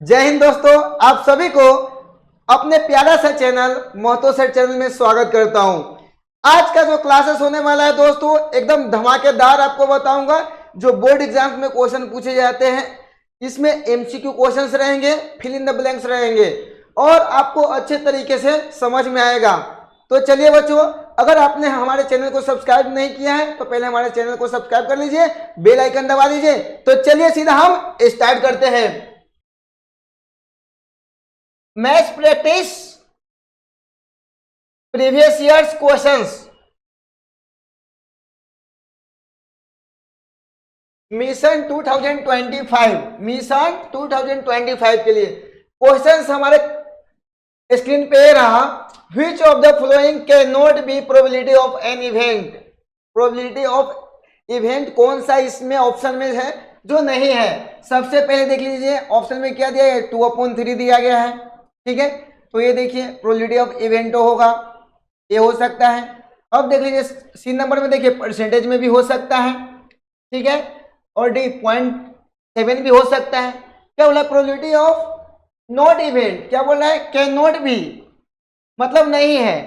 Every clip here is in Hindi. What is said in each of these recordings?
जय हिंद दोस्तों, आप सभी को अपने प्यारा सा चैनल महतो सर चैनल में स्वागत करता हूं। आज का जो क्लासेस होने वाला है दोस्तों, एकदम धमाकेदार आपको बताऊंगा। जो बोर्ड एग्जाम्स में क्वेश्चन पूछे जाते हैं, इसमें एमसीक्यू क्वेश्चंस रहेंगे, फिल इन द ब्लैंक्स रहेंगे और आपको अच्छे तरीके से समझ में आएगा। तो चलिए बच्चों, अगर आपने हमारे चैनल को सब्सक्राइब नहीं किया है तो पहले हमारे चैनल को सब्सक्राइब कर लीजिए, बेल आइकन दबा दीजिए। तो चलिए सीधा हम स्टार्ट करते हैं। Maths practice previous years questions, mission 2025 के लिए क्वेश्चंस हमारे स्क्रीन पे रहा। Which of the following can not be probability of an event. Probability of event कौन सा इसमें ऑप्शन में है जो नहीं है। सबसे पहले देख लीजिए, ऑप्शन में क्या दिया है, 2/3 दिया गया है। ठीक है, तो ये देखिए प्रोबेबिलिटी ऑफ इवेंट होगा, ये हो सकता है। अब देख लीजिए सी नंबर में, देखिए परसेंटेज में भी हो सकता है। ठीक है, और डी 0.7 भी हो सकता है। क्या बोला, प्रोबेबिलिटी ऑफ नॉट इवेंट, क्या बोल रहा है, कैन नॉट बी, मतलब नहीं है।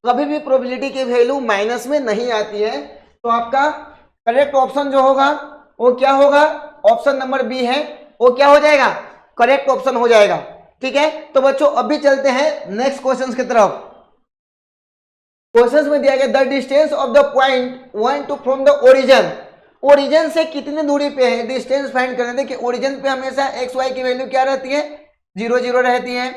कभी भी प्रोबेबिलिटी की वैल्यू माइनस में नहीं आती है। तो आपका करेक्ट ऑप्शन जो होगा वो क्या होगा, ऑप्शन नंबर बी है, वो क्या हो जाएगा, करेक्ट ऑप्शन हो जाएगा। ठीक है, तो बच्चों अभी चलते हैं नेक्स्ट क्वेश्चंस की तरफ। क्वेश्चंस में दिया गया the distance of the point 1 two from the origin. Origin से कितनी दूरी पे है, डिस्टेंस फाइंड करने। देखिए ओरिजिन पे हमेशा एक्स वाई की वैल्यू क्या रहती है, 0 0 रहती है।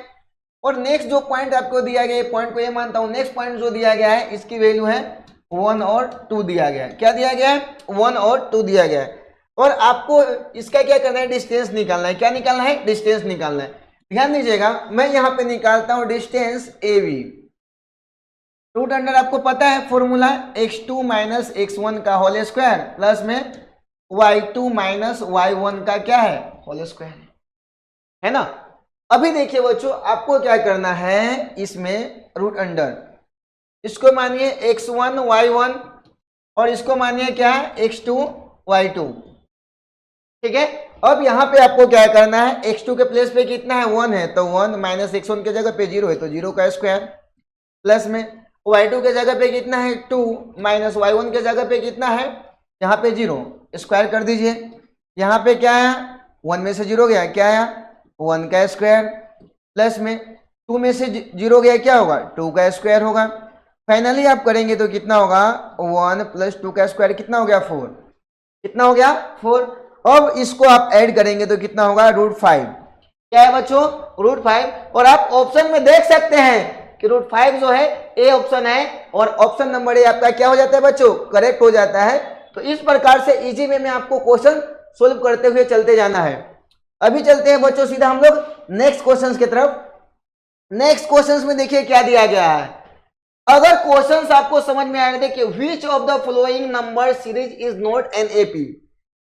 और नेक्स्ट जो पॉइंट आपको दिया गया, पॉइंट को ये मानता हूं, नेक्स्ट पॉइंट जो दिया गया है इसकी वैल्यू है 1 और 2 दिया गया है। क्या दिया गया है, 1 और 2 दिया गया है। और आपको इसका क्या करना है, डिस्टेंस निकालना है। क्या निकालना है, डिस्टेंस निकालना है। ध्यान दीजिएगा, मैं यहां पे निकालता हूं distance A B. Root under आपको पता है फॉर्मूला, x2 माइनस x1 का होल स्क्वायर प्लस में y2 माइनस y1 का क्या है, होल स्क्वायर है ना। अभी देखिए बच्चों, आपको क्या करना है, इसमें रूट अंडर इसको मानिए x1 y1 और इसको मानिए क्या है, x2 y2। ठीक है, अब यहां पे आपको क्या करना है, x2 के प्लेस पे कितना है, 1 है, तो 1 माइनस x1 के जगह पे 0 है तो 0 का स्क्वायर प्लस में y2 के जगह पे कितना है, 2 माइनस y1 के जगह पे कितना है, यहाँ पे 0, स्क्वायर कर दीजिए। यहाँ पे क्या है, 1 में से 0 गया, क्या आया, 1 का स्क्वायर प्लस में 2 में से 0 गया, क्या होगा, 2 का स्क्वायर होगा। फाइनली आप करेंगे तो कितना होगा, 1 प्लस 2 का स्क्वायर कितना हो गया, 4। कितना हो गया, 4। अब इसको आप ऐड करेंगे तो कितना होगा, √5। क्या है बच्चों, √5। और आप ऑप्शन में देख सकते हैं कि √5 जो है ए ऑप्शन है और ऑप्शन नंबर ए आपका क्या हो जाता है बच्चों, करेक्ट हो जाता है। तो इस प्रकार से इजी वे में आपको क्वेश्चन सोल्व करते हुए चलते जाना है। अभी चलते हैं बच्चों सीधा हम लोग नेक्स्ट क्वेश्चंस की तरफ। नेक्स्ट क्वेश्चंस में देखिए क्या दिया गया है। अगर क्वेश्चंस आपको समझ में आए, देखिए which of the following number series is not an AP.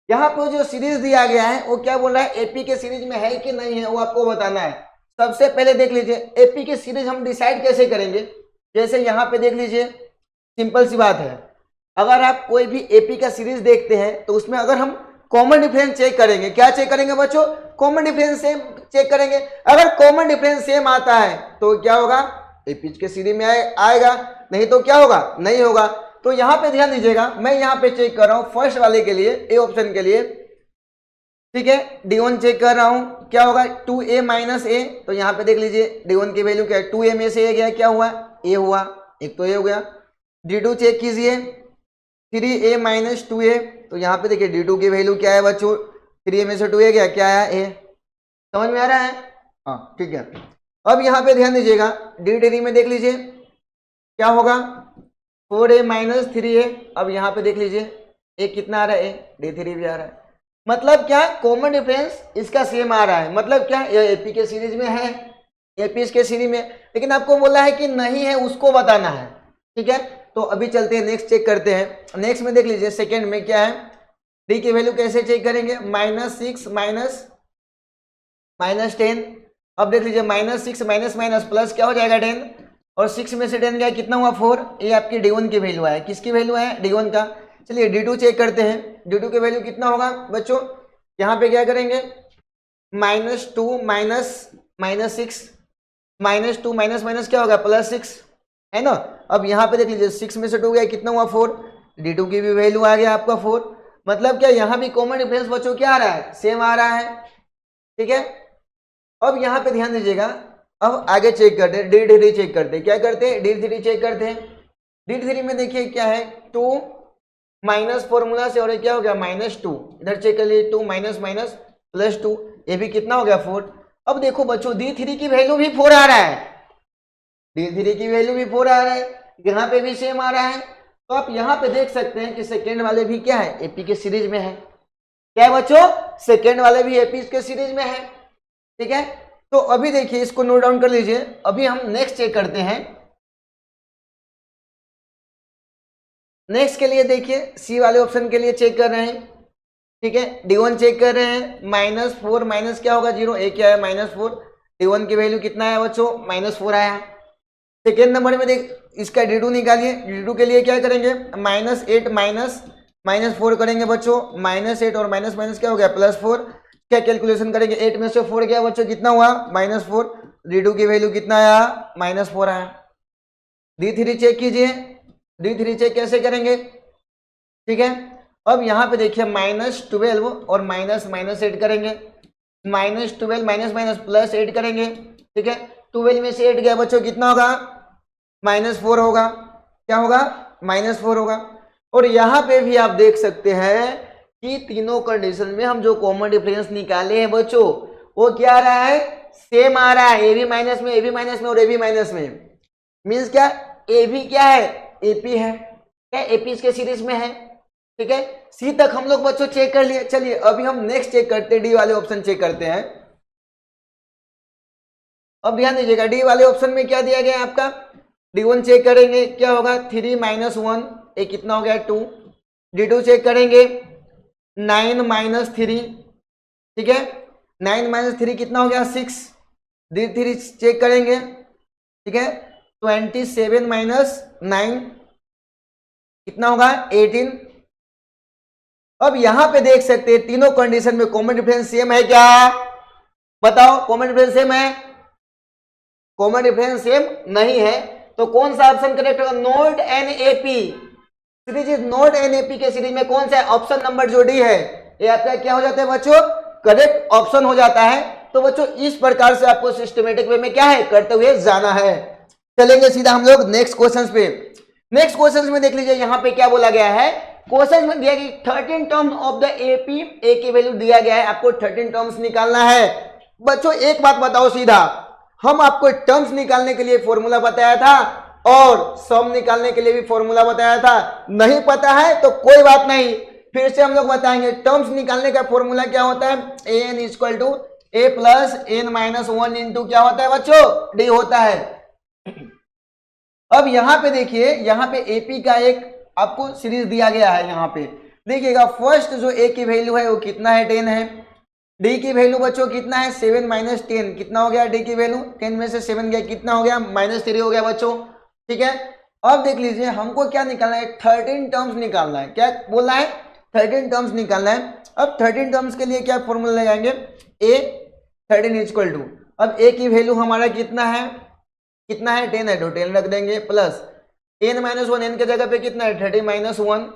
यहाँ पे जो सीरीज दिया गया है वो क्या बोल रहा है, एपी के सीरीज में है कि नहीं है, वो आपको बताना है। सबसे पहले देख लीजिए एपी की सीरीज हम डिसाइड कैसे करेंगे। जैसे यहाँ पे देख लीजिए, सिंपल सी बात है, अगर आप कोई भी एपी का सीरीज देखते हैं तो उसमें अगर हम कॉमन डिफरेंस चेक करेंगे, क्या चेक करेंगे बच्चों, कॉमन डिफरेंस सेम चेक करेंगे। अगर कॉमन डिफरेंस सेम आता है तो क्या होगा, एपी के सीरीज में आएगा, नहीं तो क्या होगा, नहीं होगा। तो यहाँ पे ध्यान दीजिएगा, मैं यहाँ पे चेक कर रहा हूँ फर्स्ट वाले के लिए, ए ऑप्शन के लिए। ठीक है, D1 चेक कर रहा हूं, क्या होगा, 2a माइनस ए। तो यहाँ पे देख लीजिए D1 की वैल्यू क्या है, 2a में से a गया, क्या हुआ, a हुआ, एक तो a हो गया। D2 चेक कीजिए, 3a माइनस 2a। तो यहाँ पे देखिए D2 की वैल्यू क्या है बच्चों, 3a में से 2a गया, क्या आया, a। समझ में आ रहा है, हाँ ठीक है। अब यहाँ पे ध्यान दीजिएगा, D3 में देख लीजिए क्या होगा, 4a माइनस 3a। अब यहाँ पे देख लीजिए a कितना आ रहा है, D3 भी आ रहा है। मतलब क्या, कॉमन डिफरेंस इसका सेम आ रहा है। मतलब क्या, ये एपी के सीरीज में है, एपी के सीरीज में, लेकिन आपको बोला है कि नहीं है, उसको बताना है। ठीक है, तो अभी चलते हैं नेक्स्ट चेक करते हैं। नेक्स्ट में देख लीजिए सेकंड में क्या है, डी की वैल्यू कैसे चेक करेंगे, -6 माइनस 10। अब देख लीजिए -6 माइनस माइनस प्लस क्या हो जाएगा, 10। और 6 में से 10 गया, कितना हुआ, 4। ये आपकी D1 की वैल्यू है, किसकी वैल्यू है, D1 का। चलिए D2 चेक करते हैं, D2 की वैल्यू कितना होगा बच्चों। यहाँ पे क्या करेंगे, -2 -6 -2 माइनस क्या होगा +6 है ना। अब यहाँ पे देख लीजिए 6 में से 2 गया कितना हुआ 4, D2 की भी वैल्यू आ गया आपका 4। मतलब क्या यहाँ भी कॉमन डिफरेंस बच्चों क्या आ रहा है, सेम आ रहा है, ठीक है। अब यहाँ पे ध्यान दीजिएगा, अब आगे चेक करते हैं, D3 चेक करते हैं, क्या करते हैं D3 चेक करते हैं। D3 में देखिए क्या है 2 माइनस फॉर्मूला से और ये क्या हो गया -2, इधर चेक कर लीजिए 2 माइनस माइनस +2, ये भी कितना हो गया 4। अब देखो बच्चों D3 की वैल्यू भी 4 आ रहा है, D3 की वैल्यू भी 4 आ रहा है, यहाँ पे भी सेम आ रहा है। तो आप यहाँ पे देख सकते हैं कि सेकेंड वाले भी क्या है एपी के सीरीज में है, क्या है बच्चों सेकेंड वाले भी एपी के सीरीज में है, ठीक है। तो अभी देखिए इसको नोट डाउन कर लीजिए। अभी हम नेक्स्ट चेक करते हैं। नेक्स्ट के लिए देखिए सी वाले ऑप्शन के लिए चेक कर रहे हैं, ठीक है। D1 चेक कर रहे हैं -4 माइनस क्या होगा 0, एक क्या है -4, D1 की वैल्यू कितना है बच्चों -4 आया। सेकेंड नंबर में देख इसका D2 निकालिए, D2 के लिए क्या करेंगे -8 -4 करेंगे बच्चों, -8 और माइनस क्या हो गया +4, क्या कैलकुलेशन करेंगे 8 में से 4 गया बच्चों कितना हुआ -4, D2 की वैल्यू कितना आया -4 आया। D3 चेक कीजिए, D3 चेक कैसे करेंगे, ठीक है। अब यहाँ पे देखिए -12 और -8 करेंगे, -12 -8 करेंगे, ठीक है। 12 में से 8 गया बच्चों कितना होगा -4 होगा, क्या होगा -4 होगा। और यहाँ पे भी आप देख सकते हैं कि तीनों कंडीशन में हम जो कॉमन डिफरेंस निकाले हैं बच्चों वो क्या आ रहा है सेम आ रहा है, ए भी माइनस में, ए भी माइनस में और ए भी माइनस में। मीन्स क्या ए भी क्या है एपी है, क्या एपी इसके सीरीज में है, ठीक है। सी तक हम लोग बच्चों चेक कर लिए। चलिए अभी हम नेक्स्ट चेक करते हैं, डी वाले ऑप्शन चेक करते हैं। अब ध्यान दीजिएगा डी वाले ऑप्शन में क्या दिया गया है आपका, D1 चेक करेंगे क्या होगा 3 - 1, ये कितना हो गया 2। D2 चेक करेंगे 9 - 3, ठीक है, 9 - 3 कितना हो गया 6। D3 चेक करेंगे, ठीक है, 27 - 9 कितना होगा 18। अब यहां पे देख सकते हैं तीनों कंडीशन में कॉमन डिफरेंस सेम है क्या, बताओ कॉमन डिफरेंस सेम है, कॉमन डिफरेंस सेम नहीं है। तो कौन सा ऑप्शन करेक्ट होगा, note an AP series is note an AP के सीरीज में कौन सा है ऑप्शन नंबर जो डी है ये आपका क्या हो जाता है बच्चों करेक्ट ऑप्शन हो जाता है। तो बच्चों इस प्रकार से आपको सिस्टमेटिक वे में क्या है करते हुए जाना है। चलेंगे सीधा हम लोग नेक्स्ट क्वेश्चन पे। नेक्स्ट क्वेश्चन में देख लीजिए यहाँ पे क्या बोला गया है, क्वेश्चन में दिया गया 13 टर्म्स ऑफ द एपी, ए की वैल्यू दिया गया है, आपको 13 टर्म्स निकालना है। बच्चों एक बात बताओ सीधा, हम आपको टर्म्स निकालने के लिए फॉर्मूला बताया था और सम निकालने के लिए भी फॉर्मूला बताया था, नहीं पता है तो कोई बात नहीं, फिर से हम लोग बताएंगे। टर्म्स निकालने का फॉर्मूला क्या होता है, an equal to a plus n minus 1 into क्या होता है बच्चों डी होता है। अब यहां पे देखिए यहां पे एपी का एक आपको सीरीज दिया गया है, यहां पे देखिएगा फर्स्ट जो ए की वैल्यू है वो कितना है 10 है, डी की वैल्यू बच्चों कितना है 7 माइनस 10 कितना हो गया डी की वैल्यू 10 में से 7 गया कितना हो गया -3 हो गया बच्चों, ठीक है। अब देख लीजिए हमको क्या निकालना है 13 टर्म्स निकालना है, क्या बोलना है 13 टर्म्स निकालना है। अब 13 टर्म्स के लिए क्या फॉर्मूला लगाएंगे a 13 इक्वल टू, अब a की वैल्यू हमारा कितना है 10 है तो 10 रख देंगे प्लस n माइनस 1 n के जगह पे कितना है 30 माइनस 1,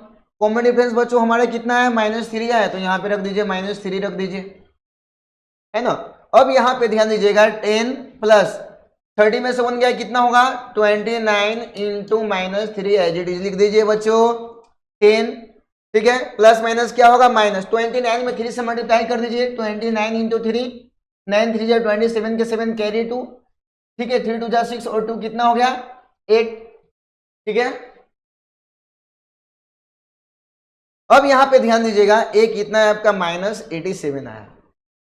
कॉमन डिफरेंस बच्चों हमारा कितना है -3 है तो यहाँ पे रख दीजिए -3 रख दीजिए, है ना। अब यहाँ पे ध्यान दीजिएगा 10 प्लस 30 में से 1 गया कितना होगा 29 इंटू -3 एज इट इज लिख दीजिए बच्चों 10, ठीक है, प्लस माइनस क्या होगा -29 में 3 से मल्टीप्लाई कर दीजिए 29 इंटू 3, 9 3 जा 27 के 7 कैरी 2, ठीक है, 3 2 जा 6 और 2 कितना हो गया 8, ठीक है। अब यहां पे ध्यान दीजिएगा एक कितना है आपका -87 आया,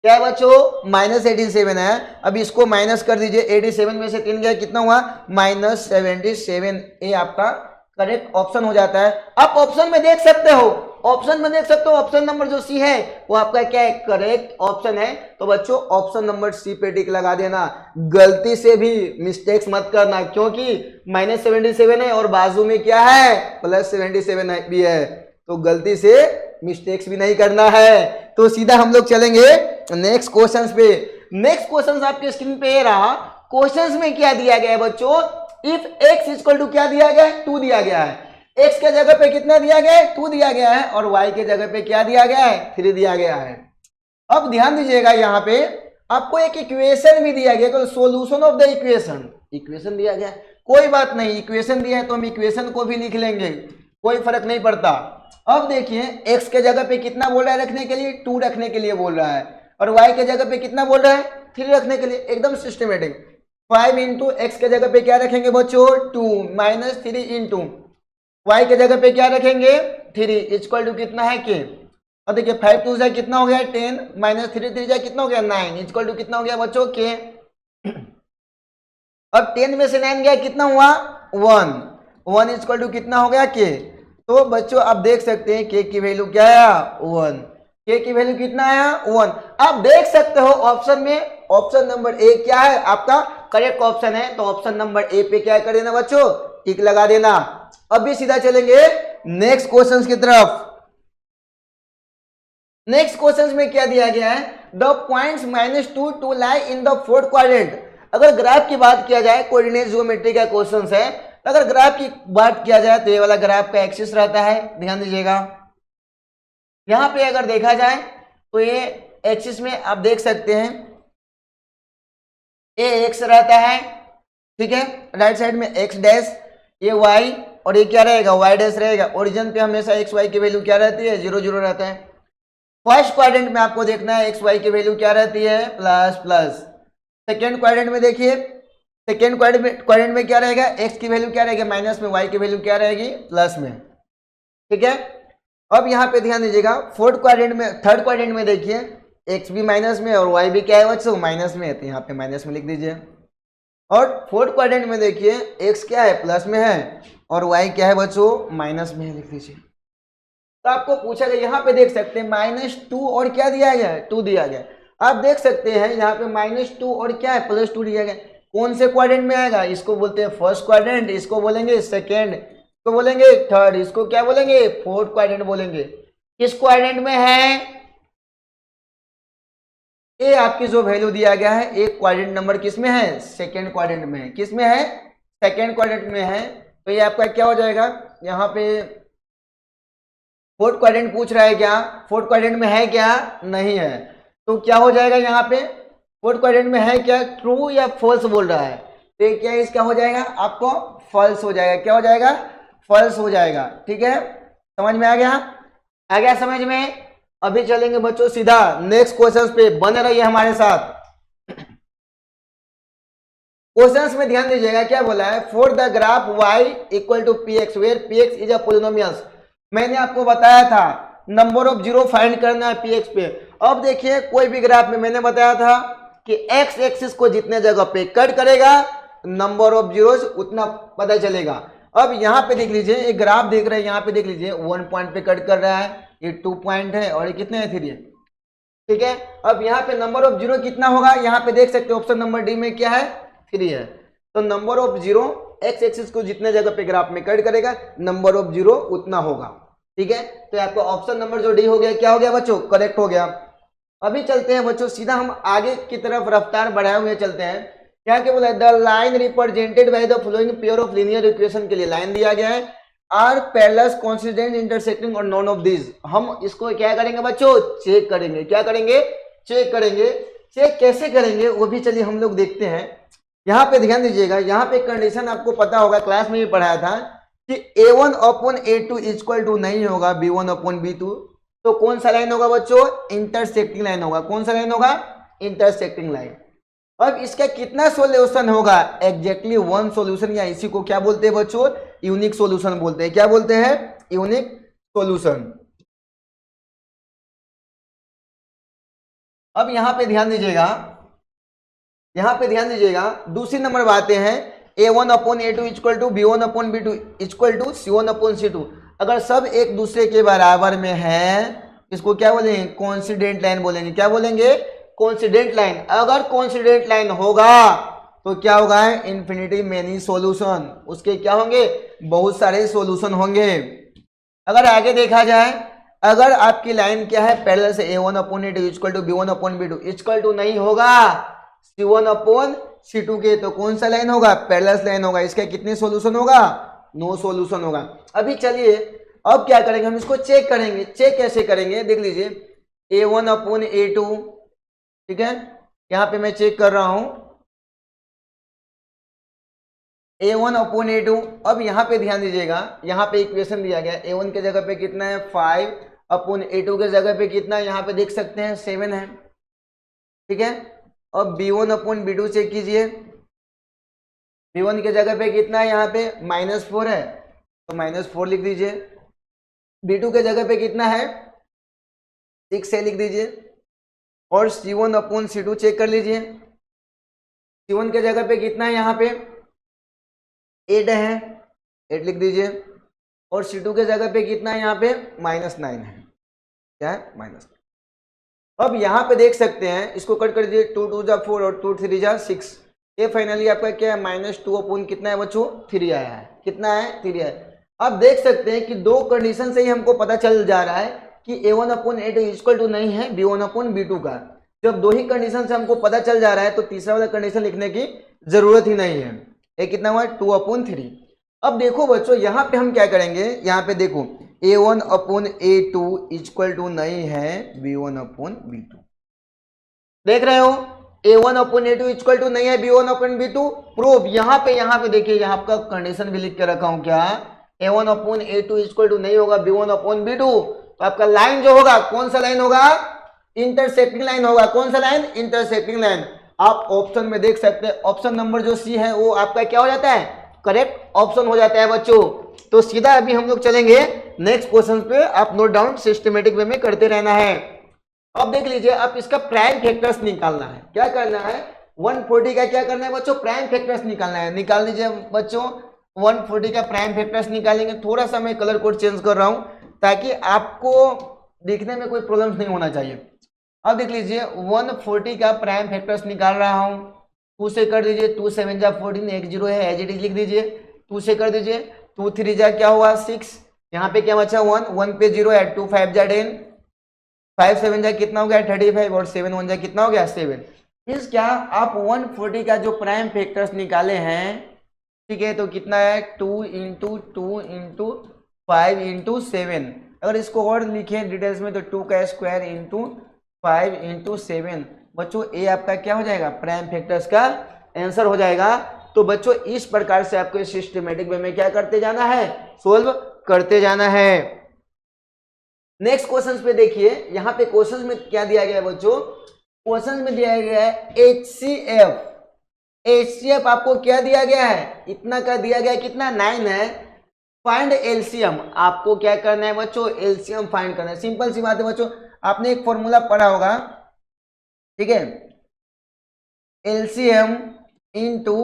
क्या है बच्चों -87 है। अब इसको माइनस कर दीजिए 87 में से 3 गया कितना हुआ -77, ये आपका करेक्ट ऑप्शन हो जाता है। आप ऑप्शन में देख सकते हो, ऑप्शन में देख सकते हो ऑप्शन नंबर जो सी है वो आपका क्या है करेक्ट ऑप्शन है। तो बच्चों ऑप्शन नंबर सी पे टिक लगा देना, गलती से भी मिस्टेक्स मत करना क्योंकि -77 है और बाजू में क्या है +77 भी है, तो गलती से मिस्टेक्स भी नहीं करना है। तो सीधा हम लोग चलेंगे नेक्स्ट क्वेश्चन पे। नेक्स्ट क्वेश्चन आपके स्क्रीन पे ये रहा। क्वेश्चंस में क्या दिया गया है बच्चों, इफ x इक्वल टू क्या दिया गया है, 2 दिया गया है। x के जगह पे कितना दिया गया है, 2 दिया गया है, और y के जगह पे क्या दिया गया है, 3 दिया गया है। अब ध्यान दीजिएगा, यहाँ पे आपको एक इक्वेशन भी दिया गया, solution of the equation, equation दिया गया है। कोई बात नहीं, इक्वेशन दिया है तो हम इक्वेशन को भी लिख लेंगे, कोई फर्क नहीं पड़ता। अब देखिए x के जगह पे कितना बोल रहा है रखने के लिए, 2 रखने के लिए बोल रहा है, और y के जगह पे कितना बोल रहा है, 3 रखने के लिए। एकदम सिस्टमेटिक। 5 इंटू एक्स के जगह पे क्या रखेंगे बच्चों, 2 माइनस 3 इंटू वाई के जगह पे क्या रखेंगे, 3 इक्वल टू कितना है के। और देखिए 5 2 जा कितना हो गया 10 माइनस 3 3 जा कितना हो गया 9 इक्वल टू कितना हो गया बच्चों के। अब 10 में से 9 गया कितना हुआ 1 इक्वल टू कितना हो गया के। तो बच्चों आप देख सकते हैं के की वैल्यू क्या आया 1, के की वैल्यू कितना आया 1। आप देख सकते हो ऑप्शन में, ऑप्शन नंबर ए क्या है आपका करेक्ट ऑप्शन है, तो ऑप्शन नंबर ए पे क्या कर देना बच्चों, टिक लगा देना। अब भी सीधा चलेंगे नेक्स्ट क्वेश्चंस की तरफ। नेक्स्ट क्वेश्चंस में क्या दिया गया है, the points -2 two lie in the fourth quadrant. अगर ग्राफ की बात किया जाए, कोऑर्डिनेट ज्योमेट्री का क्वेश्चन है, अगर ग्राफ की बात किया जाए तो ये वाला ग्राफ का एक्सिस रहता है, ध्यान दीजिएगा। यहां पे अगर देखा जाए तो ये एक्सिस में आप देख सकते हैं ये एक्स रहता है, ठीक है, राइट साइड में एक्स डैश, ये वाई, और ये क्या रहेगा वाई डैश रहेगा। ओरिजिन पे हमेशा एक्स वाई की वैल्यू क्या रहती है 0 0 रहता है। फर्स्ट क्वाड्रेंट में आपको देखना है एक्स वाई की वैल्यू क्या रहती है प्लस प्लस। सेकेंड क्वाड्रेंट में देखिए, सेकेंड क्वाड्रेंट में क्या रहेगा एक्स की वैल्यू क्या रहेगी माइनस में, वाई की वैल्यू क्या रहेगी प्लस में, ठीक है। अब यहाँ पे ध्यान दीजिएगा फोर्थ क्वाड्रेंट में, थर्ड क्वाड्रेंट में देखिए एक्स भी माइनस में और वाई भी क्या है बच्चों माइनस में है, तो यहाँ पे माइनस में लिख दीजिए। और फोर्थ क्वाड्रेंट में देखिए एक्स क्या है प्लस में है और वाई क्या है बच्चों माइनस में है, लिख दीजिए। तो आपको पूछा गया, यहाँ पे देख सकते हैं -2 और क्या दिया गया है 2 दिया गया। आप देख सकते हैं यहाँ पे -2 और क्या है +2 दिया गया। कौन से क्वाड्रेंट में आएगा, इसको बोलते हैं फर्स्ट क्वाड्रेंट, इसको बोलेंगे सेकेंड, इसको बोलेंगे थर्ड, इसको क्या बोलेंगे फोर्थ क्वाड्रेंट बोलेंगे। किस क्वाड्रेंट में है, ये आपकी जो वैल्यू दिया गया है एक क्वाड्रेंट नंबर किस में है सेकेंड क्वाड्रेंट में है, किस में है सेकेंड क्वाड्रेंट में है। तो ये आपका क्या हो जाएगा, यहाँ पे फोर्थ क्वाड्रेंट पूछ रहा है क्या, फोर्थ क्वाड्रेंट में है क्या नहीं है, तो क्या हो जाएगा यहाँ पे फोर्थ क्वाड्रेंट में है क्या ट्रू या फॉल्स बोल रहा है, तो क्या इसका हो जाएगा आपको फॉल्स हो जाएगा, क्या हो जाएगा फॉल्स हो जाएगा, ठीक है। समझ में आ गया समझ में। अभी चलेंगे बच्चों सीधा नेक्स्ट क्वेश्चंस पे, बने रहिए हमारे साथ। क्वेश्चंस में ध्यान दीजिएगा क्या बोला है, for the graph y equal to px where px is a polynomials. मैंने आपको बताया था नंबर ऑफ जीरो फाइंड करना है px पे। अब देखिए कोई भी ग्राफ में मैंने बताया था कि x एक्सिस को जितने जगह पे कट करेगा नंबर ऑफ जीरोस उतना पता चलेगा। अब यहाँ पे देख लीजिए एक ग्राफ देख रहे हैं, यहाँ पे देख लीजिए 1 पॉइंट पे कट कर रहा है, ये 2 पॉइंट है और ये कितने है 3 है, ठीक है। अब यहाँ पे नंबर ऑफ जीरो कितना होगा, यहाँ पे देख सकते हो ऑप्शन नंबर डी में क्या है 3 है। तो number of zero x axis को जितने जगह पे ग्राफ में कट करेगा नंबर ऑफ जीरो उतना होगा, ठीक है। तो आपका ऑप्शन नंबर जो डी हो गया क्या हो गया बच्चों करेक्ट हो गया। अभी चलते हैं बच्चों सीधा हम आगे की तरफ रफ्तार बढ़ाए हुए चलते हैं। क्या क्या बोला है, the line represented by the following pair of linear equation के लिए लाइन दिया गया है, आर पैरेलल कोइंसिडेंट इंटरसेक्टिंग और नॉन ऑफ दिस। हम इसको क्या करेंगे बच्चों चेक करेंगे, क्या करेंगे चेक करेंगे। चेक कैसे करेंगे वो भी चलिए हम लोग देखते हैं। यहाँ पे ध्यान दीजिएगा, यहाँ पे कंडीशन आपको पता होगा क्लास में भी पढ़ाया था कि a1/a2 इक्वल टू नहीं होगा b1/b2। तो कौन सा लाइन होगा बच्चों इंटरसेक्टिंग लाइन होगा, कौन सा लाइन होगा इंटरसेक्टिंग लाइन। अब इसका कितना सॉल्यूशन होगा एग्जैक्टली 1 सॉल्यूशन, या इसी को क्या बोलते हैं बच्चों यूनिक सॉल्यूशन बोलते हैं, क्या बोलते हैं यूनिक सॉल्यूशन। अब यहाँ पे ध्यान दीजिएगा, यहाँ पे ध्यान दीजिएगा दूसरी नंबर बातें हैं a1/a2 equal to b1/b2 equal to c1/c2। अगर सब एक दूसरे के बराबर में है इसको क्या बोलेंगे कोइंसिडेंट लाइन बोलेंगे, क्या बोलेंगे कोइंसिडेंट लाइन। अगर कोइंसिडेंट लाइन होगा तो क्या होगा इन्फिनिटी मेनी सॉल्यूशन, उसके क्या होंगे बहुत सारे सॉल्यूशन होंगे। अगर आगे देखा जाए अगर आपकी लाइन क्या है पैरेलल से A1/A2 equal to B1/B2 equal to नहीं होगा C1/C2 के, तो कौन सा लाइन होगा? पैरेलल लाइन होगा। इसका कितने सॉल्यूशन होगा? नो सॉल्यूशन होगा। अभी चलिए अब क्या करेंगे, हम इसको चेक करेंगे। चेक कैसे करेंगे देख लीजिए, A1/A2, ठीक है, यहां पे मैं चेक कर रहा हूं A1/A2। अब यहां पे ध्यान दीजिएगा, यहां पे इक्वेशन दिया गया A1 के जगह पे कितना है 5/A2 के जगह पे कितना है, यहां पे देख सकते हैं 7 है, ठीक है। अब B1/B2 चेक कीजिए, B1 के जगह पे कितना है, यहाँ पे -4 है तो -4 लिख दीजिए। B2 के जगह पे कितना है 6 है, लिख दीजिए। और C1/C2 चेक कर लीजिए, C1 के जगह पे कितना है, यहाँ पे 8 है, 8 लिख दीजिए। और C2 के जगह पे कितना है, यहाँ पे -9 है, क्या है -9। अब यहाँ पे देख सकते हैं, इसको कट कर दीजिए, 2 2 जा 4 और 2 3 जा 6। ये फाइनली आपका क्या है -2 कितना है बच्चों 3 आया है, कितना है 3 है। अब देख सकते हैं कि दो कंडीशन से ही हमको पता चल जा रहा है कि A1/A2 इक्वल टू नहीं है B1/B2 का। जब दो ही कंडीशन से हमको पता चल जा रहा है तो तीसरा वाला कंडीशन लिखने की जरूरत ही नहीं है। ये कितना हुआ 2/3। अब देखो बच्चों यहाँ पे हम क्या करेंगे, यहाँ पे देखो A1/A2 इक्वल टू नहीं है B1/B2, देख रहे हो A1/A2 इक्वल टू नहीं है B1/B2। प्रूफ यहाँ पे देखिए, यहाँ का कंडीशन भी लिख के रखा हूं क्या, A1/A2 इक्वल टू नहीं होगा B1/B2। तो आपका लाइन जो होगा कौन सा लाइन होगा, इंटरसेक्टिंग लाइन होगा। कौन सा लाइन, इंटरसेक्टिंग लाइन। आप ऑप्शन में देख सकते हैं, ऑप्शन नंबर जो सी है वो आपका क्या हो जाता है, करेक्ट ऑप्शन हो जाता है बच्चों। तो सीधा अभी हम लोग चलेंगे नेक्स्ट क्वेश्चन पे, आप नोट डाउन सिस्टमेटिक वे में करते रहना है। अब देख लीजिए, आप इसका प्राइम फैक्टर्स निकालना है। क्या करना है 140 का क्या करना है बच्चों, प्राइम फैक्टर्स निकालना है। निकाल लीजिए बच्चों 140 का प्राइम फैक्टर्स निकालेंगे। थोड़ा सा मैं कलर कोड चेंज कर रहा हूं ताकि आपको देखने में कोई प्रॉब्लम नहीं होना चाहिए। अब देख लीजिए 140 का प्राइम फैक्टर्स निकाल रहा हूं। 2 से कर दीजिए, 2 7 जा 14, 1 0 है, एज इट इज लिख दीजिए। 2 से कर दीजिए, 2 3 जा क्या हुआ 6, यहाँ पे क्या बचा 1, 1 पे 0 है, 2 5 जा 10, 5 7 जा कितना हो गया 35 और 7 1 जा कितना हो गया 7। मीन्स क्या आप 140 का जो प्राइम फैक्टर्स निकाले हैं, ठीक है, तो कितना है 2 इंटू 2 इंटू 5 इंटू 7। अगर इसको और लिखे डिटेल्स में तो 2 का स्क्वायर इंटू 5 इंटू 7। बच्चों ये आपका क्या हो जाएगा, प्राइम फैक्टर्स का आंसर हो जाएगा। तो बच्चों इस प्रकार से आपको सिस्टमेटिक वे में क्या करते जाना है, सोल्व करते जाना है। नेक्स्ट क्वेश्चन पे देखिए, यहाँ पे क्वेश्चन में क्या दिया गया है बच्चों, क्वेश्चन में दिया गया है HCF। HCF आपको क्या दिया गया है, इतना का दिया गया है, कितना 9 है। फाइंड एलसीएम, आपको क्या करना है बच्चों, एलसीएम फाइंड करना है। सिंपल सी बात है बच्चों, आपने एक फॉर्मूला पढ़ा होगा, ठीक है, LCM into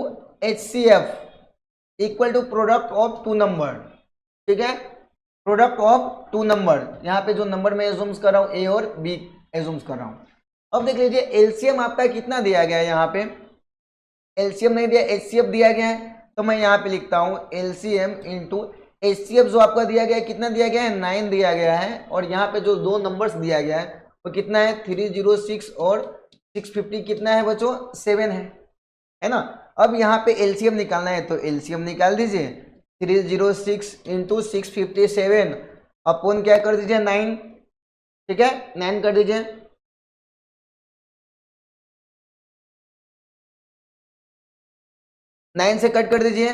HCF equal to product of 2 number, ठीक है, प्रोडक्ट ऑफ 2 नंबर। यहाँ पे जो नंबर मैं एज्यूम्स कर रहा हूँ A और B एज्यूम्स कर रहा हूँ। अब देख लीजिए एलसीएम आपका कितना दिया गया है, यहाँ पे एलसीएम नहीं दिया, HCF दिया गया है। तो मैं यहाँ पे लिखता हूँ एलसीएम इंटू HCF जो आपका दिया गया है, कितना दिया गया है 9 दिया गया है। और यहाँ पे जो दो नंबर्स दिया गया है वो कितना है 306 और 650 कितना है बच्चों 7 है ना। अब यहाँ पे एलसीएम निकालना है तो एलसीएम निकाल दीजिए, 306 इंटू 657 अपन क्या कर दीजिए 9, ठीक है 9 कर दीजिए। नाइन से कट कर दीजिए,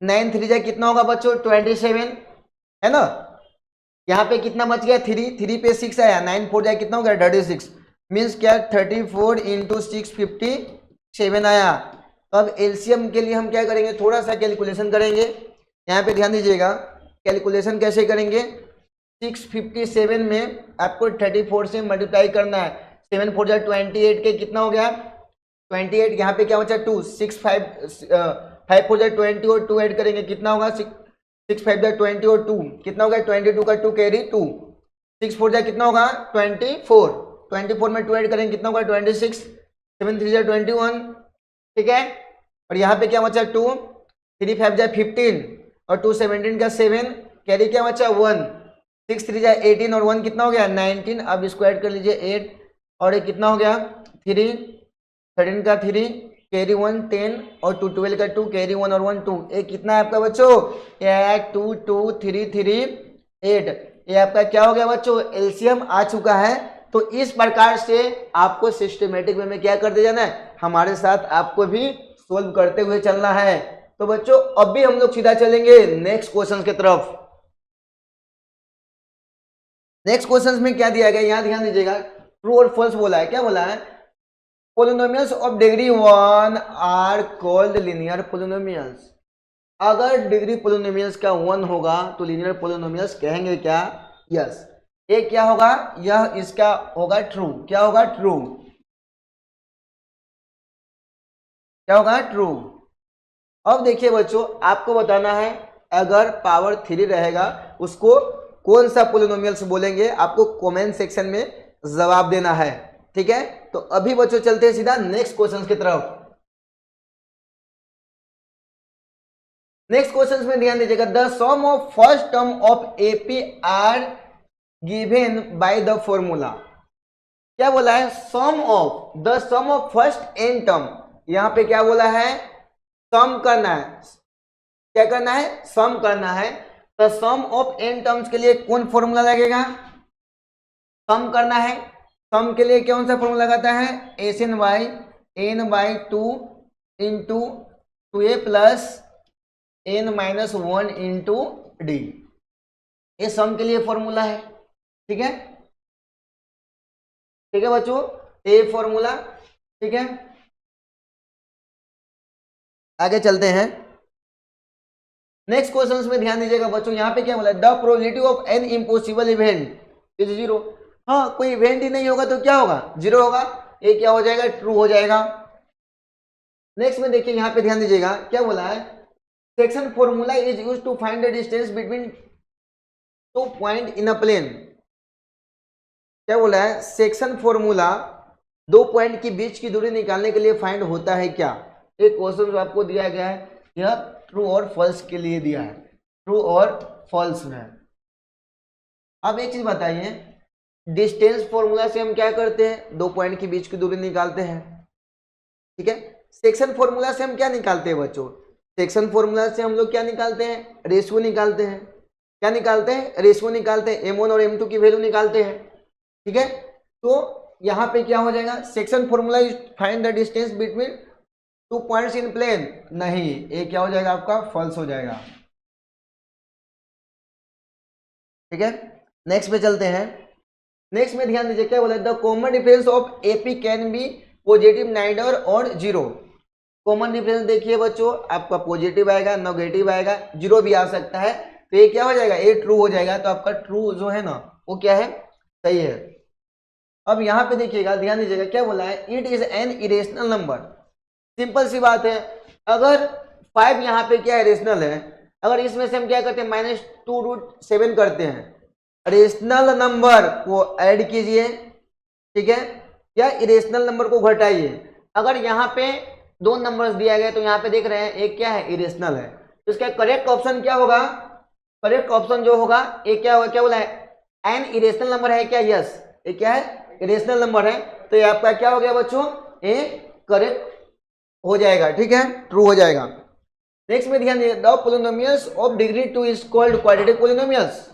9 3 जा कितना होगा बच्चों 27 है ना। यहाँ पे कितना बच गया 3 पे 6 आया, 9 4 जा कितना हो गया 36, मीन्स क्या 34 इंटू 657 आया। अब एलसीएम के लिए हम क्या करेंगे, थोड़ा सा कैलकुलेशन करेंगे। यहाँ पे ध्यान दीजिएगा, कैलकुलेशन कैसे करेंगे, 657 में आपको 34 से मल्टीप्लाई करना है। 7 4 जा 28 के कितना हो गया 28, यहाँ पे क्या बचा 2, 6 5 5 4 जा 20 और 2 ऐड करेंगे कितना होगा 6 5 जा 20 और 2 कितना होगा 22 का 2 कैरी 2, 6 4 जा कितना होगा 24 में 2 ऐड करेंगे कितना होगा 26, 7 3 जा 21, ठीक है। और यहाँ पे क्या बचा 2, 3 5 जा 15 और 2 17 का 7 कैरी क्या बचा 1, 6 3 जा 18 और 1 कितना हो गया 19। अब इसको ऐड कर लीजिए 8 और ये कितना हो गया 3, 13 का 3 कैरी 1 10 और 2 12 का 2 कैरी 1 और 1 2। ये कितना है आपका बच्चों 8 2 2 3 3 8। ये आपका क्या हो गया बच्चों एलसीएम आ चुका है। तो इस प्रकार से आपको सिस्टमेटिक वे में क्या करते जाना है, हमारे साथ आपको भी सोल्व करते हुए चलना है। तो बच्चों अब भी हम लोग सीधा चलेंगे नेक्स्ट क्वेश्चन की तरफ। नेक्स्ट क्वेश्चन में क्या दिया गया यहां ध्यान दीजिएगा, ट्रू और फॉल्स बोला है। क्या बोला है, polynomials of degree 1 are called linear polynomials. अगर डिग्री पोलिनोमियल्स का 1 होगा तो लीनियर पोलिनोमियल्स कहेंगे क्या, यस। ये क्या होगा, यह इसका होगा ट्रू। क्या होगा ट्रू, क्या होगा ट्रू। अब देखिए बच्चों आपको बताना है अगर पावर 3 रहेगा उसको कौन सा पोलिनोमियल्स बोलेंगे, आपको कमेंट सेक्शन में जवाब देना है। ठीक है, तो अभी बच्चों चलते हैं सीधा नेक्स्ट क्वेश्चन की तरफ। नेक्स्ट क्वेश्चन में ध्यान दीजिएगा, the sum of first term of AP are given by the formula. क्या बोला है, sum of the sum of first n term. यहां पे क्या बोला है, सम करना है। क्या करना है, सम करना है। तो सम ऑफ एन टर्म्स के लिए कौन फॉर्मूला लगेगा, सम करना है। सम के लिए कौन सा फॉर्मूला लगाता है, S N Y N by 2 into 2a plus n minus 1 into D. ये सम के लिए फॉर्मूला है। ठीक है, ठीक है बच्चों, ये फॉर्मूला। ठीक है, आगे चलते हैं नेक्स्ट क्वेश्चन में ध्यान दीजिएगा बच्चों। यहां पे क्या बोला, the probability of an impossible event is 0। हाँ, कोई इवेंट ही नहीं होगा तो क्या होगा, 0 होगा। ये क्या हो जाएगा, ट्रू हो जाएगा। नेक्स्ट में देखिए यहां पे ध्यान दीजिएगा, क्या बोला है, section formula is use to find the distance between 2 point in a plane. क्या बोला है, सेक्शन फॉर्मूला 2 पॉइंट के बीच की दूरी निकालने के लिए फाइंड होता है क्या। एक क्वेश्चन जो आपको दिया गया है यह ट्रू और फॉल्स के लिए दिया है, ट्रू और फॉल्स में। अब एक चीज बताइए, डिस्टेंस फॉर्मूला से हम क्या करते हैं, 2 पॉइंट के बीच की दूरी निकालते हैं। ठीक है, सेक्शन फॉर्मूला से हम क्या निकालते हैं बच्चों, सेक्शन फॉर्मूला से हम लोग क्या निकालते हैं, रेशियो निकालते हैं। क्या निकालते हैं, रेशियो निकालते हैं, m1 और m2 की वैल्यू निकालते हैं। ठीक है, तो यहाँ पे क्या हो जाएगा, section formula is find the distance between 2 points in plane. नहीं, ये क्या हो जाएगा आपका, फॉल्स हो जाएगा। ठीक है, नेक्स्ट पे चलते हैं। नेक्स्ट में ध्यान दीजिए, क्या बोला, the common difference of AP can be positive, neither और 0। कॉमन डिफरेंस देखिए बच्चों, आपका पॉजिटिव आएगा, नेगेटिव आएगा, 0 भी आ सकता है। तो ये क्या हो जाएगा, ये ट्रू हो जाएगा। तो आपका ट्रू जो है ना वो क्या है, सही है। अब यहाँ पे देखिएगा, ध्यान दीजिएगा, क्या बोला है, it is an irrational number. Simple सी बात है, अगर 5 यहाँ पे क्या है, रेशनल है। अगर इसमें से हम क्या करते हैं, -2√7 करते हैं, रेशनल नंबर को ऐड कीजिए। ठीक है, या इरेशनल नंबर को घटाइए। अगर यहाँ पे 2 नंबर्स दिया गया तो यहाँ पे देख रहे हैं एक क्या है, इरेशनल है। तो इसका करेक्ट ऑप्शन क्या होगा, करेक्ट ऑप्शन जो होगा ये क्या होगा, क्या बोला है, एन इरेशनल नंबर है क्या, यस, ये क्या है, इरेशनल नंबर है। तो ये आपका क्या हो गया बच्चों, ये करेक्ट हो जाएगा। ठीक है, ट्रू हो जाएगा। नेक्स्ट में ध्यान दीजिए, the polynomials of degree 2 is called quadratic polynomials.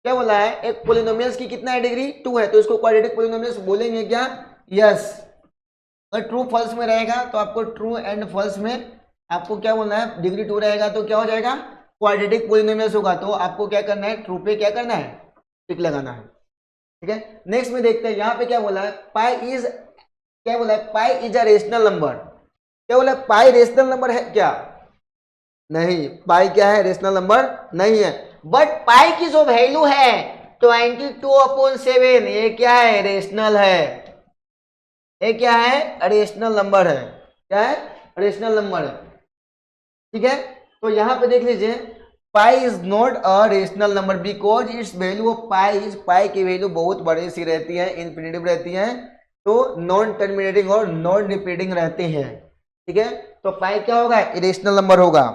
क्या बोला है, एक पोलिनोमियल्स की कितना है, डिग्री 2 है, तो इसको क्वाड्रेटिक पोलिनोमियल्स बोलेंगे क्या, यस। अगर ट्रू फॉल्स में रहेगा तो आपको ट्रू एंड फॉल्स में आपको क्या बोलना है, डिग्री 2 रहेगा तो क्या हो जाएगा, क्वाड्रेटिक पोलिनोमियल्स होगा। तो आपको क्या करना है, ट्रू पे क्या करना है, टिक लगाना है। ठीक है, नेक्स्ट में देखते हैं, यहाँ पे क्या बोला है, पाई इज, क्या बोला है, pi is a rational number. क्या बोला है, पाई रेशनल नंबर है क्या, नहीं, पाई क्या है, रेशनल नंबर नहीं है। बट पाई की जो वैल्यू है 22/7, ये क्या है, रेशनल है। ये क्या है, रेशनल नंबर है। क्या है, रेशनल नंबर है। ठीक है, तो यहां पे देख लीजिए, pi is not a rational number because its value of pi is, pi की वैल्यू बहुत बड़ी सी रहती है, इन्फिनिटिव रहती है, तो नॉन टर्मिनेटिंग और नॉन रिपीटिंग रहते हैं। ठीक है, तो पाई क्या होगा, इरेशनल नंबर होगा।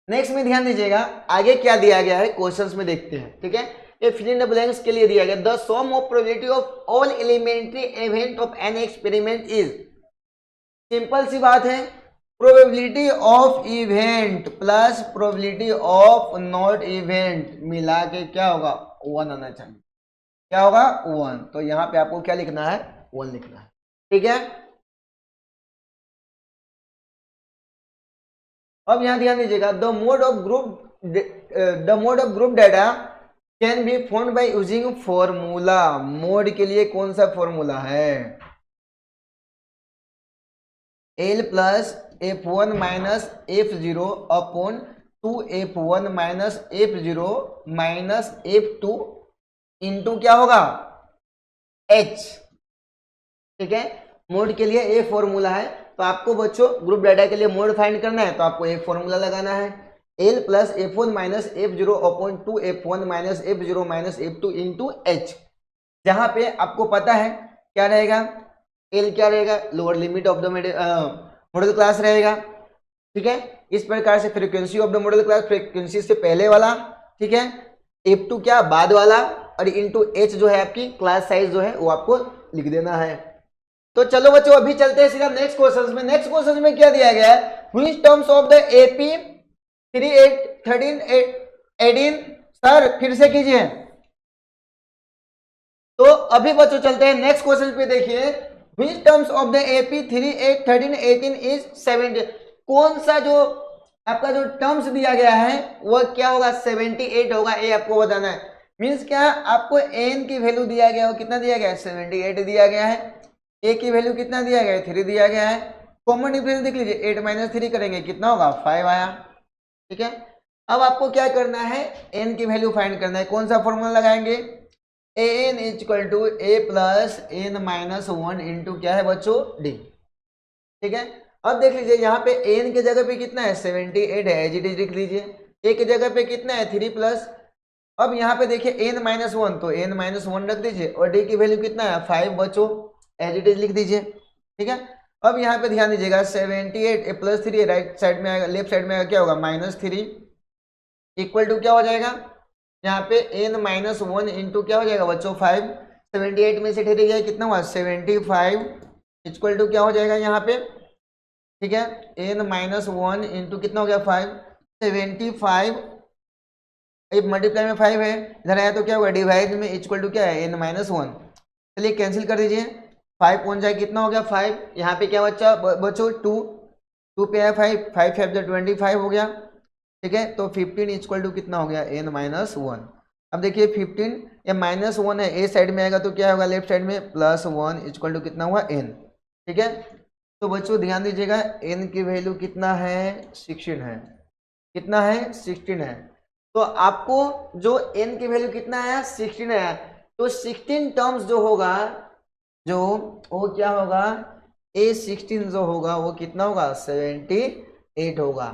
नेक्स्ट में ध्यान दीजिएगा आगे क्या दिया गया है क्वेश्चंस में देखते हैं, ठीक है। ये फिल इन द ब्लैंक्स के लिए दिया गया the sum of probability of all elementary event of an experiment is, simple सी बात है, probability of event plus probability of not event मिला के क्या होगा 1 आना चाहिए, क्या होगा 1। तो यहां पे आपको क्या लिखना है 1 लिखना है, ठीक है। अब यहां ध्यान दीजिएगा the mode of group data can be found by using formula. Mode के लिए कौन सा फॉर्मूला है, L plus F1 minus F0 upon 2F1 minus F0 minus F2 into क्या होगा H, ठीक है। मोड के लिए ए फॉर्मूला है, तो आपको बच्चों ग्रुप डाटा के लिए मोड फाइंड करना है तो आपको एक फॉर्मूला लगाना है L plus F1 minus F0 upon 2F1 minus F0 minus F2 into H, जहां पे आपको पता है क्या रहेगा L क्या रहेगा lower limit of the model class रहेगा, ठीक है। इस प्रकार से frequency of the model class frequency से पहले वाला, ठीक है, F2 क्या बाद वाला, और इंटू H जो है आपकी क्लास साइज जो है वो आपको लिख देना है। तो चलो बच्चों अभी चलते हैं सीधा नेक्स्ट क्वेश्चन में। नेक्स्ट क्वेश्चन में क्या दिया गया है, which terms of the AP 3 8 13 18, sir फिर से कीजिए। तो अभी बच्चों चलते हैं नेक्स्ट क्वेश्चन पे, देखिए which terms of the AP 3 8 13 18 is 70, कौन सा जो आपका जो टर्म्स दिया गया है वो क्या होगा 78 होगा, ये आपको बताना है। मींस क्या आपको n की वैल्यू दिया गया हो, कितना दिया गया है 78 दिया गया है, a की वैल्यू कितना दिया गया है 3 दिया गया है, कॉमन डिफरेंस देख लीजिए 8 माइनस 3 करेंगे कितना होगा 5 आया, ठीक है। अब आपको क्या करना है n की वैल्यू फाइंड करना है, कौन सा फॉर्मूला लगाएंगे an equal to a plus n minus 1 into क्या है बच्चों d, ठीक है। अब देख लीजिए यहाँ पे n की जगह पे कितना है 78 है, एज इट इज लिख लीजिए, a की जगह पे कितना है 3 प्लस, अब यहाँ पे देखिए n माइनस 1 तो n माइनस 1 रख दीजिए, और d की वैल्यू कितना है 5 बच्चों, एज इट इज लिख दीजिए, ठीक है। अब यहाँ पे ध्यान दीजिएगा 78 a प्लस 3 राइट साइड में आएगा, लेफ्ट साइड में आएगा क्या होगा माइनस 3 इक्वल टू क्या हो जाएगा यहाँ पे n माइनस 1 इंटू क्या हो जाएगा बच्चों 5, 78 में से 3 गया कितना हुआ 75 इक्वल टू क्या हो जाएगा यहाँ पे, ठीक है, n माइनस 1 इंटू कितना हो गया 5, 75 मल्टीप्लाई में 5 है, इधर आया तो क्या होगा डिवाइड में इक्वल टू क्या है n माइनस 1, चलिए कैंसिल कर दीजिए, 5 पहुंच जाए कितना हो गया 5, यहाँ पे क्या बच्चा बच्चों 2 पे है 5 5 5 25 हो गया, ठीक है। तो 15 इक्वल टू कितना हो गया n माइनस 1। अब देखिए 15 ये माइनस 1 है, ए साइड में आएगा तो क्या होगा लेफ्ट साइड में प्लस 1 इक्वल टू कितना हुआ n, ठीक है। तो बच्चों ध्यान दीजिएगा n की वैल्यू कितना है 16 है, कितना है 16 है, तो आपको जो n की वैल्यू कितना है 16 है, तो 16 टर्म्स जो होगा जो वो क्या होगा A16 जो होगा वो कितना होगा 78 होगा,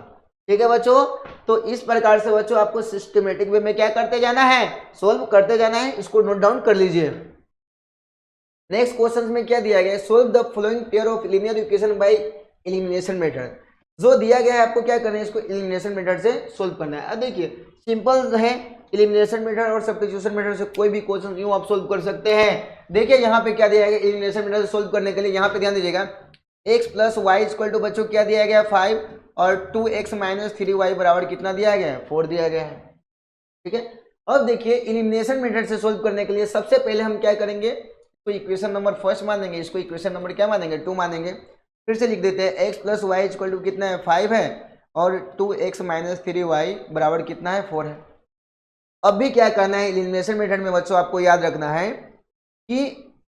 ठीक है बच्चों। तो इस प्रकार से बच्चों आपको सिस्टमेटिक वे में क्या करते जाना है सोल्व करते जाना है, इसको नोट डाउन कर लीजिए। नेक्स्ट क्वेश्चन में क्या दिया गया है, solve the following pair of linear equation by elimination method, जो दिया गया है आपको क्या करना है इसको एलिमिनेशन मेथड से सोल्व करना है। अब देखिए सिंपल है, एलिमिनेशन मेथड और सब्स्टिट्यूशन मेथड से कोई भी क्वेश्चन यूं आप सोल्व कर सकते हैं। देखिए यहाँ पे क्या दिया गया एलिमिनेशन मेथड से सोल्व करने के लिए, यहाँ पे ध्यान दीजिएगा x plus Y equal to बच्चों क्या दिया गया 5 और 2x माइनस 3y बराबर कितना दिया गया है 4 दिया गया है, ठीक है। अब देखिए एलिमिनेशन मेथड से सोल्व करने के लिए सबसे पहले हम क्या करेंगे, तो इक्वेशन नंबर फर्स्ट मानेंगे, इसको इक्वेशन नंबर क्या मानेंगे 2 मानेंगे, फिर से लिख देते हैं x plus Y equal to कितना है 5 है और 2x माइनस 3y बराबर कितना है 4 है। अब भी क्या करना है एलिमिनेशन मेथड में बच्चों आपको याद रखना है कि